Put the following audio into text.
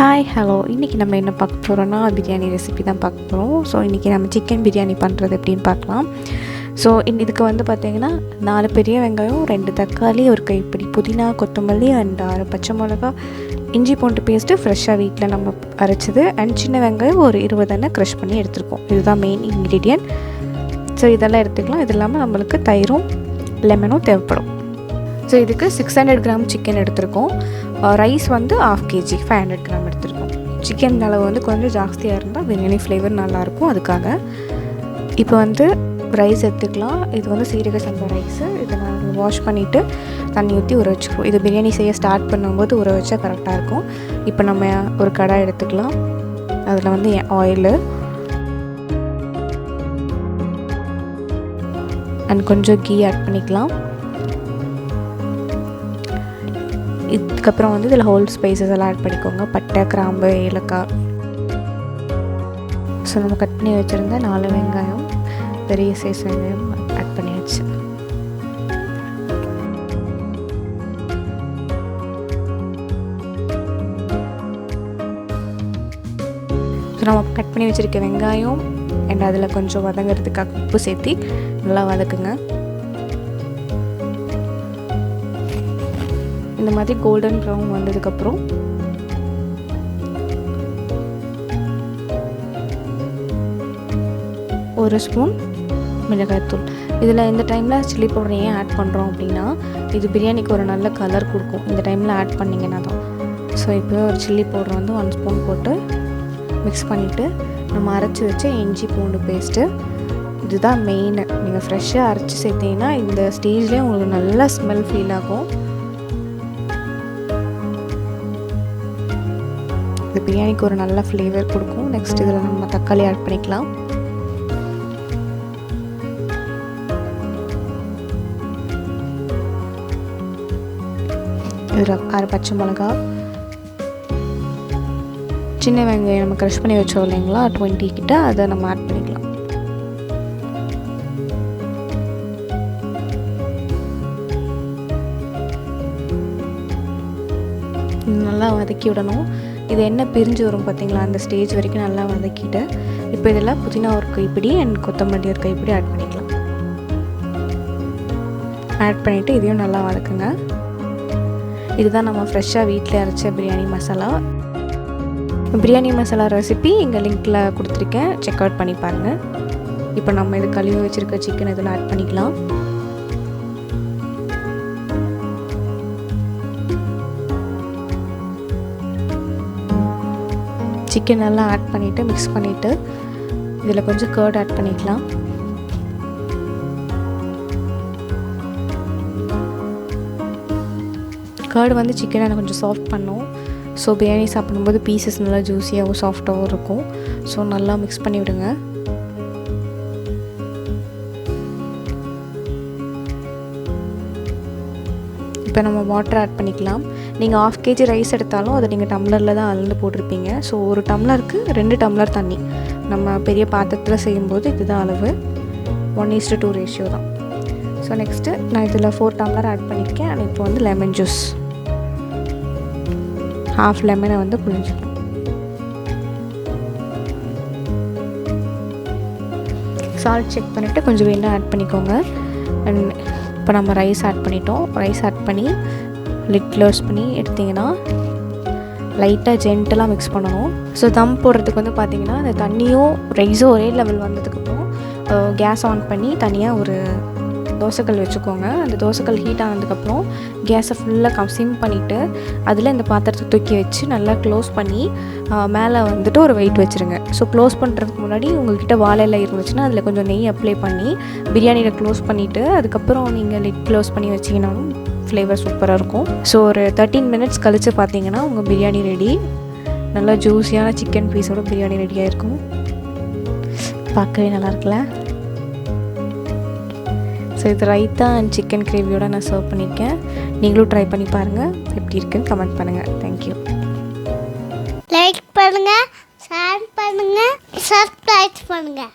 Hi hello, இன்றைக்கி நம்ம என்ன பார்க்க போகிறோன்னா பிரியாணி ரெசிபி தான் பார்க்க போகிறோம். ஸோ இன்றைக்கி நம்ம சிக்கன் பிரியாணி பண்ணுறது எப்படின்னு பார்க்கலாம். ஸோ இதுக்கு வந்து பார்த்திங்கன்னா 4 பெரிய வெங்காயம், 2 தக்காளி, ஒரு கைப்பிடி புதினா, கொத்தமல்லி அண்ட் 6 பச்சை மிளகா, இஞ்சி பூண்டு பேஸ்ட்டு ஃப்ரெஷ்ஷாக வீட்டில் நம்ம அரைச்சது அண்ட் சின்ன வெங்காயம் ஒரு 20 எண்ணெய் க்ரஷ் பண்ணி எடுத்துருக்கோம். இதுதான் மெயின் இன்க்ரீடியன்ட். ஸோ இதெல்லாம் எடுத்துக்கலாம். இது இல்லாமல் நம்மளுக்கு தயிரும் லெமனும் தேவைப்படும். ஸோ இதுக்கு 600 கிராம் சிக்கன் எடுத்திருக்கோம். ரைஸ் வந்து 1/2 kg 500 கிராம் எடுத்திருக்கோம். சிக்கன் அளவு வந்து கொஞ்சம் ஜாஸ்தியாக இருந்தால் பிரியாணி ஃப்ளேவர் நல்லாயிருக்கும். அதுக்காக இப்போ வந்து ரைஸ் எடுத்துக்கலாம். இது வந்து சீரக சம்பா ரைஸு. இதை நாங்கள் வாஷ் பண்ணிவிட்டு தண்ணி ஊற்றி ஊற வச்சுக்குவோம். இது பிரியாணி செய்ய ஸ்டார்ட் பண்ணும்போது ஊற வச்சா கரெக்டாக இருக்கும். இப்போ நம்ம ஒரு கடாய் எடுத்துக்கலாம். அதில் வந்து ஆயிலு அண்ட் கொஞ்சம் கீ ஆட் பண்ணிக்கலாம். இதுக்கப்புறம் வந்து இதில் ஹோல் ஸ்பைசஸ் எல்லாம் ஆட் பண்ணிக்கோங்க. பட்டை, கிராம்பு, ஏலக்காய். ஸோ நம்ம கட் பண்ணி வச்சுருந்த 4 வெங்காயம், பெரிய சைஸ் வெங்காயம் ஆட் பண்ணியாச்சு. ஸோ நம்ம கட் பண்ணி வச்சுருக்க வெங்காயம் அண்ட் அதில் கொஞ்சம் வதங்கிறதுக்காக உப்பு சேர்த்து நல்லா வதக்குங்க. இந்த மாதிரி கோல்டன் ப்ரௌன் வந்ததுக்கப்புறம் ஒரு ஸ்பூன் மிளகாய்த்தூள். இதில் இந்த டைமில் சில்லி பவுடர் ஏன் ஆட் பண்ணுறோம் அப்படின்னா, இது பிரியாணிக்கு ஒரு நல்ல கலர் கொடுக்கும். இந்த டைமில் ஆட் பண்ணிங்கன்னா தான். ஸோ இப்போ ஒரு சில்லி பவுடர் வந்து 1 ஸ்பூன் போட்டு மிக்ஸ் பண்ணிவிட்டு நம்ம அரைச்சி வச்ச இஞ்சி பூண்டு பேஸ்ட்டு, இதுதான் மெயின். நீங்கள் ஃப்ரெஷ்ஷாக அரைச்சி சேர்த்திங்கன்னா இந்த ஸ்டேஜ்லேயே உங்களுக்கு நல்ல ஸ்மெல் ஃபீல் ஆகும். இது பிரியாணிக்கு ஒரு நல்ல ஃப்ளேவர் கொடுக்கும். நெக்ஸ்ட் இதில் நம்ம தக்காளி ஆட் பண்ணிக்கலாம். இதில் 6 பச்சை மிளகா, சின்ன வெங்காயம் நம்ம க்ரஷ் பண்ணி வச்சோம் இல்லைங்களா 20 கிட்ட, அதை நம்ம ஆட் பண்ணிக்கலாம். நல்லா வதக்கி விடணும். இது என்ன பிரிஞ்சு வரும் பார்த்திங்களா, அந்த ஸ்டேஜ் வரைக்கும் நல்லா வதக்கிட்டு இப்போ இதில் புதினா ஒரு கைப்பிடி அண்ட் கொத்தமல்லி ஒரு கைப்பிடி ஆட் பண்ணிக்கலாம். ஆட் பண்ணிவிட்டு இதையும் நல்லா வதக்குங்க. இதுதான் நம்ம ஃப்ரெஷ்ஷாக வீட்டில் அரைச்ச பிரியாணி மசாலா. பிரியாணி மசாலா ரெசிபி எங்கள் லிங்க்கில் கொடுத்துருக்கேன், செக் அவுட் பண்ணி பாருங்கள். இப்போ நம்ம இது கழுவி வச்சுருக்க சிக்கன் இதில் ஆட் பண்ணிக்கலாம். சிக்கன் எல்லாம் ஆட் பண்ணிவிட்டு மிக்ஸ் பண்ணிவிட்டு இதில் கொஞ்சம் கர்ட் ஆட் பண்ணிக்கலாம். கர்டு வந்து சிக்கனை கொஞ்சம் சாஃப்ட் பண்ணும். ஸோ பிரியாணி சாப்பிடும்போது பீசஸ் நல்லா ஜூஸியாகவும் சாஃப்டாகவும் இருக்கும். ஸோ நல்லா மிக்ஸ் பண்ணி விடுங்க. இப்போ நம்ம வாட்டர் ஆட் பண்ணிக்கலாம். நீங்கள் 1/2 kg ரைஸ் எடுத்தாலும் அதை நீங்கள் டம்ளரில் தான் அளந்து போட்டிருப்பீங்க. ஸோ ஒரு டம்ளருக்கு 2 டம்ளர் தண்ணி. நம்ம பெரிய பாத்திரத்தில் செய்யும்போது இதுதான் அளவு. 1:2 ரேஷியோ தான். ஸோ நெக்ஸ்ட்டு நான் இதில் 4 டம்ளர் ஆட் பண்ணியிருக்கேன். அண்ட் இப்போ வந்து லெமன் ஜூஸ், 1/2 லெமனை வந்து புழிஞ்சிக்கணும். சால்ட் செக் பண்ணிவிட்டு கொஞ்சம் வேணால் ஆட் பண்ணிக்கோங்க. அண்ட் இப்போ நம்ம ரைஸ் ஆட் பண்ணிட்டோம். ரைஸ் ஆட் பண்ணி லிட் க்ளோஸ் பண்ணி எடுத்திங்கன்னா லைட்டாக ஜென்டலாக மிக்ஸ் பண்ணணும். ஸோ தம் போடுறதுக்கு வந்து பார்த்திங்கன்னா அந்த தண்ணியும் ரைஸும் ஒரே லெவல் வந்ததுக்கப்புறம் கேஸ் ஆன் பண்ணி தனியாக ஒரு தோசைக்கல் வச்சுக்கோங்க. அந்த தோசைக்கல் ஹீட் ஆனதுக்கப்புறம் கேஸை ஃபுல்லாக சிம் பண்ணிவிட்டு அதில் இந்த பாத்திரத்தை தூக்கி வச்சு நல்லா க்ளோஸ் பண்ணி மேலே வந்துட்டு ஒரு வெயிட் வச்சுருங்க. ஸோ க்ளோஸ் பண்ணுறதுக்கு முன்னாடி உங்கள்கிட்ட வாழையில இருந்துச்சுன்னா அதில் கொஞ்சம் நெய் அப்ளை பண்ணி பிரியாணியில் க்ளோஸ் பண்ணிவிட்டு அதுக்கப்புறம் நீங்கள் லிட் க்ளோஸ் பண்ணி வச்சிங்கன்னாலும் ஃப்ளேவர் சூப்பராக இருக்கும். ஸோ ஒரு 13 மினிட்ஸ் கழித்து பார்த்தீங்கன்னா உங்கள் பிரியாணி ரெடி. நல்லா ஜூஸியான சிக்கன் பீஸோட பிரியாணி ரெடியாக இருக்கும். பார்க்கவே நல்லா இருக்குல்ல. ஸோ இது ரைத்தா அண்ட் சிக்கன் கிரேவியோடு நான் சர்வ் பண்ணியிருக்கேன். நீங்களும் ட்ரை பண்ணி பாருங்கள். எப்படி இருக்குன்னு கமெண்ட் பண்ணுங்கள். தேங்க்யூ. லைக் பண்ணுங்கள், ஷேர் பண்ணுங்கள், சப்ஸ்கிரைப் பண்ணுங்கள்.